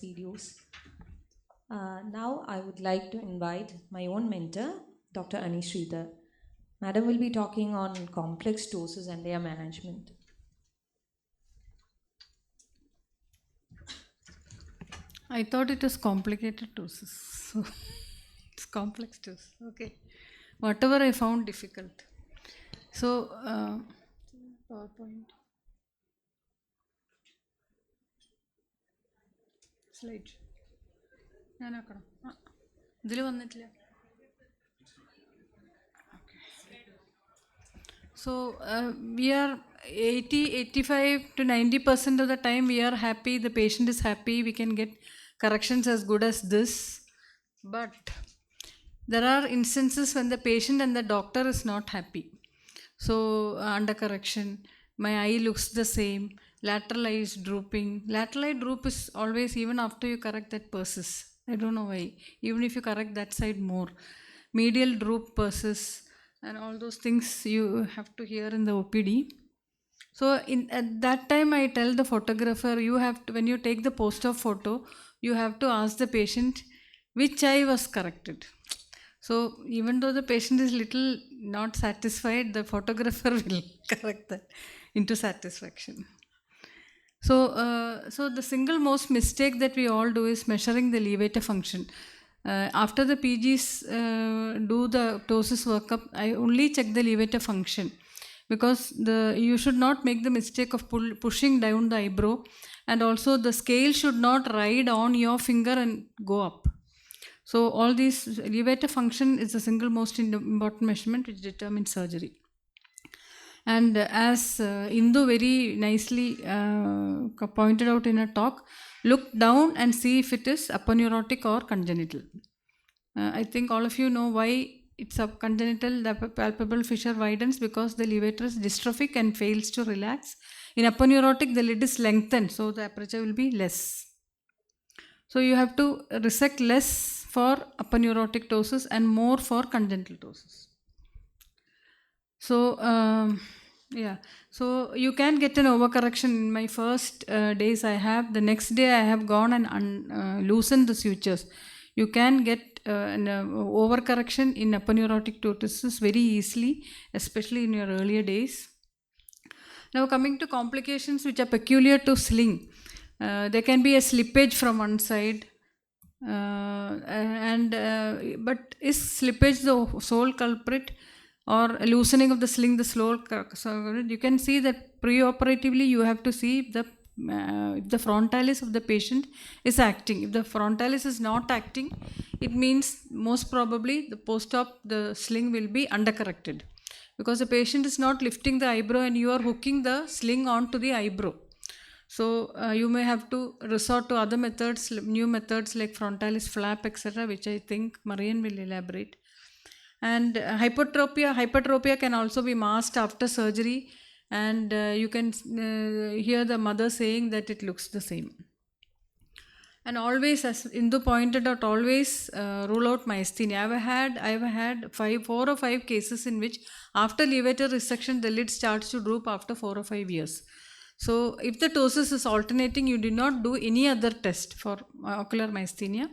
videos. Now I would like to invite my own mentor, Dr. Sreedhar. Madam will be talking on complex ptosis and their management. I thought it was complicated ptosis, so it's complex ptosis. Okay, whatever I found difficult. So, PowerPoint slide. ഞാനാക്കണം ഇതിൽ വന്നിട്ടില്ല. So we are 85 to 90% of the time we are happy, the patient is happy, we can get corrections as good as this. But there are instances when the patient and the doctor is not happy. So under correction, my eye looks the same, lateral eye is drooping. Lateral eye droop is always even after you correct that persists. I don't know why. Even if you correct that side more. Medial droop persists. And all those things you have to hear in the OPD. So at that time I tell the photographer, you have to, when you take the post-op photo, you have to ask the patient which eye was corrected. So even though the patient is little not satisfied, the photographer will correct that into satisfaction. So, so the single most mistake that we all do is measuring the levator function. After the PGs do the ptosis workup, I only check the levator function, because you should not make the mistake of pushing down the eyebrow, and also the scale should not ride on your finger and go up. So all these, levator function is the single most important measurement which determines surgery. And as Indu very nicely pointed out in a talk, look down and see if it is aponeurotic or congenital. I think all of you know why it's a congenital. The palpebral fissure widens because the levator is dystrophic and fails to relax. In aponeurotic, the lid is lengthened, so the aperture will be less. So you have to resect less for aponeurotic ptosis and more for congenital ptosis. So yeah, so you can get an overcorrection. In my first days, the next day I have gone and loosened the sutures. You can get an overcorrection in aponeurotic ptosis very easily, especially in your earlier days. Now coming to complications which are peculiar to sling, there can be a slippage from one side, but is slippage the sole culprit, or loosening of the sling the slow? You can see that preoperatively you have to see if the frontalis of the patient is acting. If the frontalis is not acting, it means most probably the post-op, the sling will be undercorrected, because the patient is not lifting the eyebrow and you are hooking the sling onto the eyebrow. So you may have to resort to other methods, new methods like frontalis flap, etc., which I think Marian will elaborate. And hypertropia can also be masked after surgery, and you can hear the mother saying that it looks the same. And always, as Indu pointed out, always rule out myasthenia. I've had 4 or 5 cases in which after levator resection the lid starts to droop after 4 or 5 years. So if the ptosis is alternating, you do not do any other test for ocular myasthenia.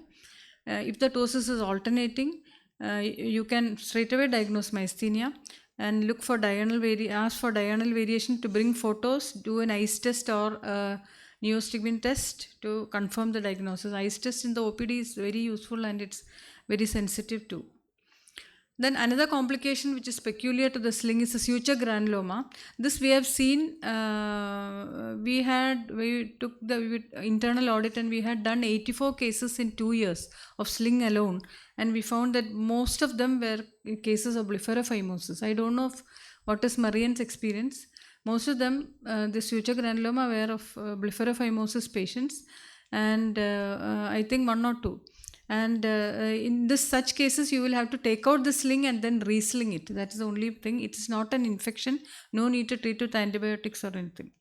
If the ptosis is alternating, you can straight away diagnose myasthenia and look for ask for diurnal variation to bring photos, do an ICE test or neostigmine test to confirm the diagnosis. ICE test in the OPD is very useful and it's very sensitive too. Then another complication which is peculiar to the sling is the suture granuloma. This we have seen, we took the internal audit and we had done 84 cases in 2 years of sling alone, and we found that most of them were cases of blepharophimosis. I don't know what is Marian's experience. Most of them, the suture granuloma were of blepharophimosis patients, and I think 1 or 2. And in such cases, you will have to take out the sling and then re-sling it. That is the only thing. It is not an infection. No need to treat with antibiotics or anything.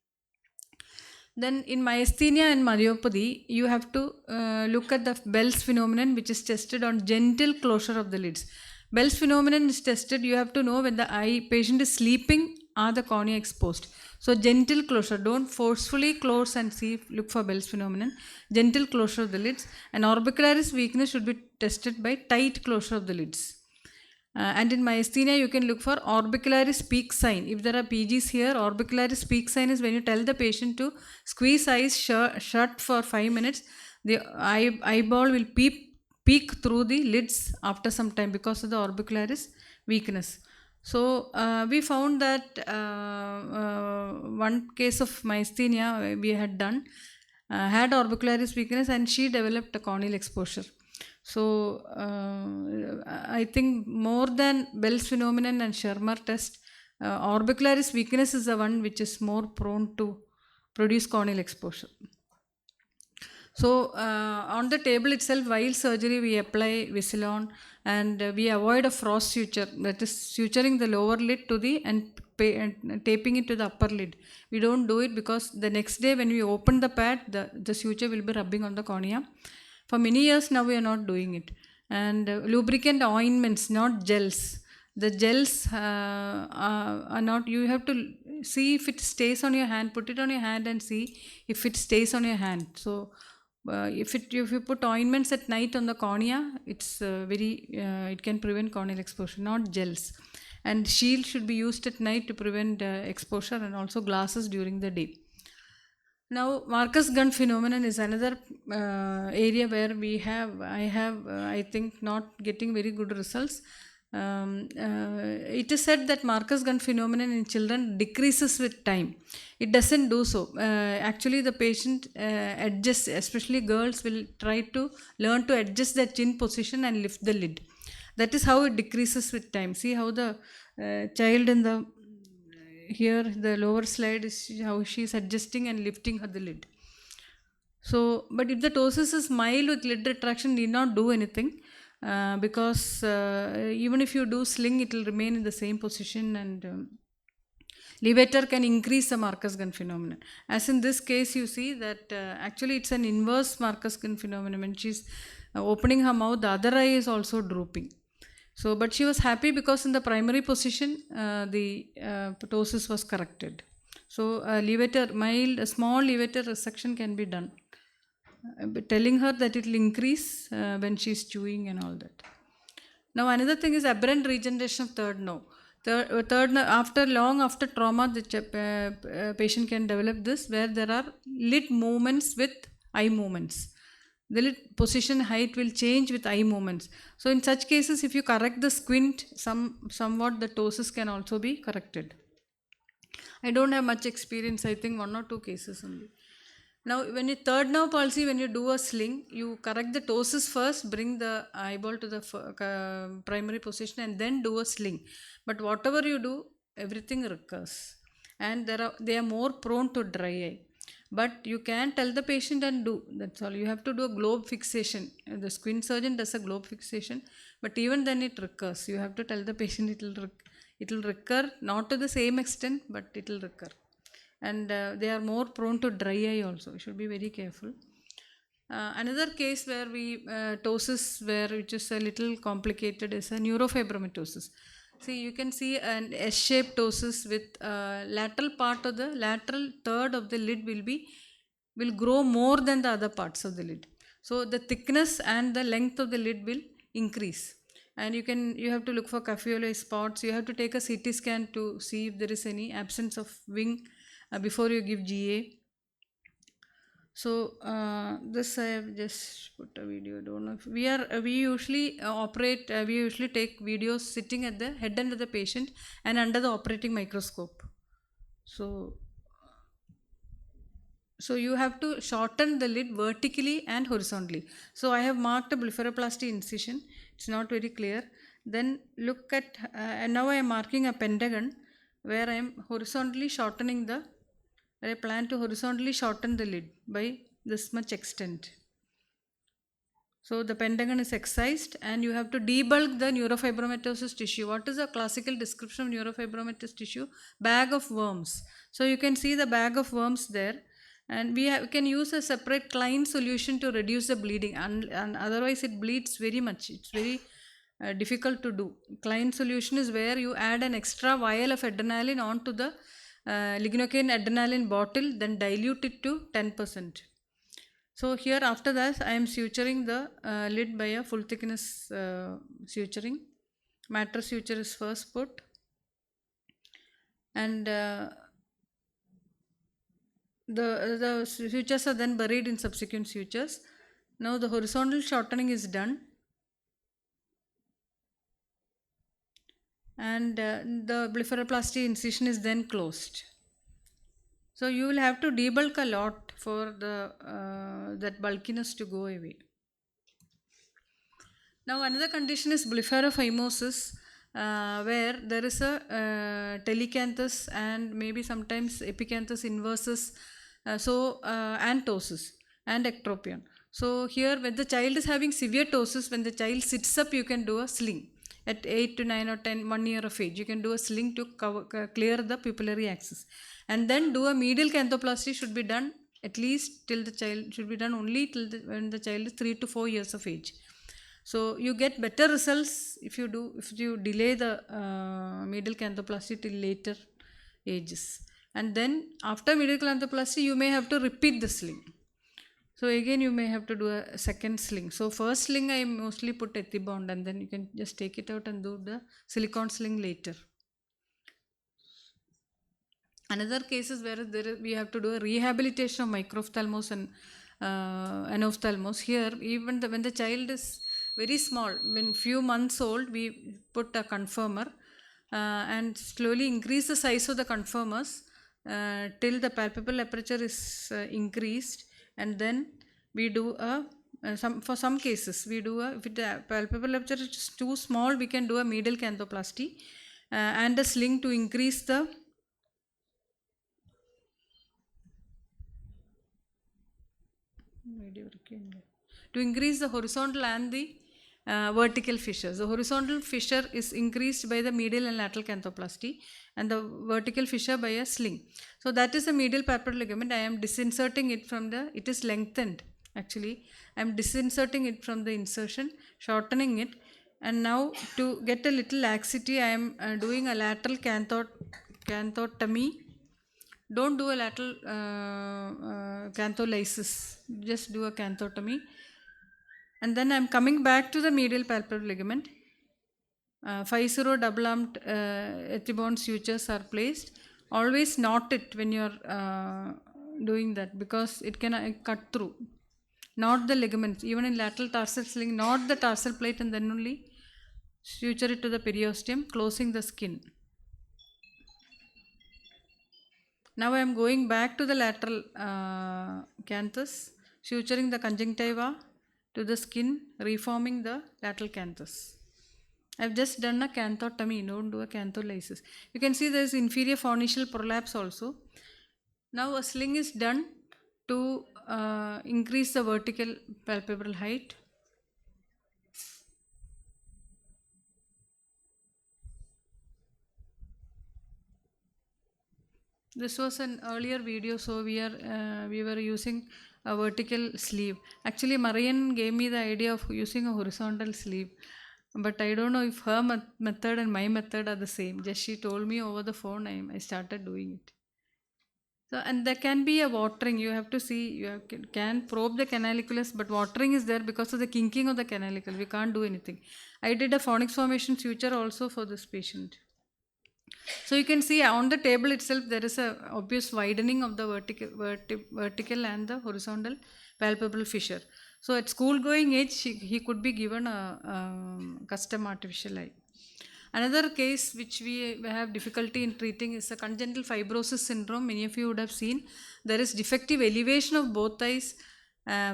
Then in myasthenia and myopathy, you have to look at the Bell's phenomenon, which is tested on gentle closure of the lids. Bell's phenomenon is tested. You have to know when the patient is sleeping are the cornea exposed. So gentle closure, don't forcefully close and see, look for Bell's phenomenon. Gentle closure of the lids, and orbicularis weakness should be tested by tight closure of the lids. And in myasthenia, you can look for orbicularis peak sign. If there are PGs here, orbicularis peak sign is when you tell the patient to squeeze eyes shut for 5 minutes, the eyeball will peek through the lids after some time because of the orbicularis weakness. So we found that one case of myasthenia we had done had orbicularis weakness, and she developed a corneal exposure. So I think more than Bell's phenomenon and Shermer test, orbicularis weakness is the one which is more prone to produce corneal exposure. So on the table itself, while surgery, we apply Visilon, and we avoid a frost suture, that is suturing the lower lid to the and taping it to the upper lid. We don't do it because the next day when we open the pad, the suture will be rubbing on the cornea. For many years now, we are not doing it. And lubricant ointments, not gels. The gels are not, you have to see if it stays on your hand, put it on your hand and see if it stays on your hand. So if you put ointments at night on the cornea, it's it can prevent corneal exposure, not gels. And shield should be used at night to prevent exposure, and also glasses during the day. Now, Marcus Gunn phenomenon is another area where I think not getting very good results. It is said that Marcus Gunn phenomenon in children decreases with time. It doesn't do so. Actually, the patient adjusts, especially girls will try to learn to adjust their chin position and lift the lid. That is how it decreases with time. See how the child in the here the lower slide is how she is adjusting and lifting the lid. So, but if the ptosis is mild with lid retraction, need not do anything because even if you do sling, it will remain in the same position, and levator can increase the Marcus Gunn phenomenon. As in this case, you see that actually it's an inverse Marcus Gunn phenomenon. When she's opening her mouth, the other eye is also drooping. So, but she was happy because in the primary position, the ptosis was corrected. So, a small levator resection can be done, telling her that it will increase when she is chewing and all that. Now, another thing is aberrant regeneration of third nerve. Third nerve, after trauma, the patient can develop this, where there are lid movements with eye movements. The lid position height will change with eye movements. So in such cases, if you correct the squint, somewhat the ptosis can also be corrected. I don't have much experience, I think 1 or 2 cases only. Now, when you third nerve palsy, when you do a sling, you correct the ptosis first, bring the eyeball to the primary position, and then do a sling. But whatever you do, everything recurs, and they are more prone to dry eye. But you can tell the patient and do, that's all. You have to do a globe fixation. The squint surgeon does a globe fixation, but even then it recurs. You have to tell the patient it will recur, not to the same extent, but it will recur. And they are more prone to dry eye also. You should be very careful. Another case where ptosis, which is a little complicated, is a neurofibromatosis. See, you can see an S-shaped ptosis with lateral third of the lid will grow more than the other parts of the lid. So the thickness and the length of the lid will increase. And you have to look for caffeolar spots. You have to take a CT scan to see if there is any absence of wing before you give GA. So this I have just put a video. Don't know if we usually operate. We usually take videos sitting at the head end of the patient and under the operating microscope. So you have to shorten the lid vertically and horizontally. So I have marked a blepharoplasty incision. It's not very clear. Then look at and now I am marking a pentagon where I am horizontally shortening I plan to horizontally shorten the lid by this much extent. So the pentagon is excised, and you have to debulk the neurofibromatosis tissue. What is a classical description of neurofibromatosis tissue? Bag of worms. So you can see the bag of worms there, and we can use a separate Klein solution to reduce the bleeding, and otherwise it bleeds very much. It's very difficult to do. Klein solution is where you add an extra vial of adrenaline onto the lignocaine adrenaline bottle, then dilute it to 10%. So here after that I am suturing the lid by a full thickness suturing. Mattress suture is first put, and the sutures are then buried in subsequent sutures. Now the horizontal shortening is done, and the blepharoplasty incision is then closed. So you will have to debulk a lot for the that bulkiness to go away. Now another condition is blepharophimosis, where there is a telecanthus and maybe sometimes epicanthus inversus, and ptosis and ectropion. So here when the child is having severe ptosis, when the child sits up, you can do a sling. At 8 to 9 or 10, 1 year of age, you can do a sling to clear the pupillary axis, and then do a medial canthoplasty should be done at least till the child should be done only till when the child is 3 to 4 years of age. So you get better results if you delay the medial canthoplasty till later ages, and then after medial canthoplasty you may have to repeat the sling. So again you may have to do a second sling. So first sling I mostly put ethibond, and then you can just take it out and do the silicone sling later. Another case is where we have to do a rehabilitation of microphthalmos and anophthalmos. Here even when the child is very small, when few months old, we put a conformer and slowly increase the size of the conformers till the palpebral aperture is increased, and then we do for some cases we do if the palpebral aperture is too small, we can do a medial canthoplasty and a sling to increase the horizontal and the vertical fissures. The horizontal fissure is increased by the medial and lateral canthoplasty, and the vertical fissure by a sling. So that is the medial palpebral ligament. I am disinserting it from it is lengthened actually. I am disinserting it from the insertion, shortening it, and now to get a little laxity, I am doing a lateral canthotomy. Don't do a lateral cantholysis, just do a canthotomy. And then I am coming back to the medial palpebral ligament. 5-0 double armed ethibond sutures are placed. Always knot it when you are doing that, because it can cut through. Knot the ligaments, even in lateral tarsal sling, knot the tarsal plate and then only suture it to the periosteum, closing the skin. Now I am going back to the lateral canthus, suturing the conjunctiva to the skin, reforming the lateral canthus. I have just done a canthotomy, don't do a cantholysis. You can see there is inferior pharyngeal prolapse also. Now a sling is done to increase the vertical palpebral height. This was an earlier video, so we were using a vertical sleeve. Actually, Marian gave me the idea of using a horizontal sleeve, but I don't know if her method and my method are the same. Just she told me over the phone, I started doing it. So, and there can be a watering. You have to see, can probe the canaliculus, but watering is there because of the kinking of the canalicle. We can't do anything. I did a phonics formation suture also for this patient. So you can see on the table itself there is a obvious widening of the vertical and the horizontal palpebral fissure. So at school going age he could be given a custom artificial eye. Another case which we have difficulty in treating is a congenital fibrosis syndrome. Many of you would have seen there is defective elevation of both eyes,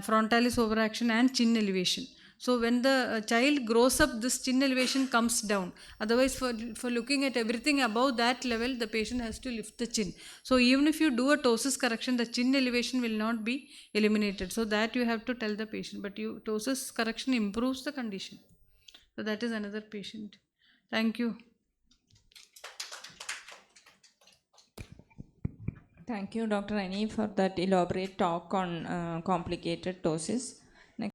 frontalis overaction and chin elevation. So when the child grows up, this chin elevation comes down. Otherwise, for looking at everything above that level, the patient has to lift the chin. So even if you do a ptosis correction, the chin elevation will not be eliminated. So that you have to tell the patient. But ptosis correction improves the condition. So that is another patient. Thank you. Thank you, Dr. Annie, for that elaborate talk on complicated ptosis.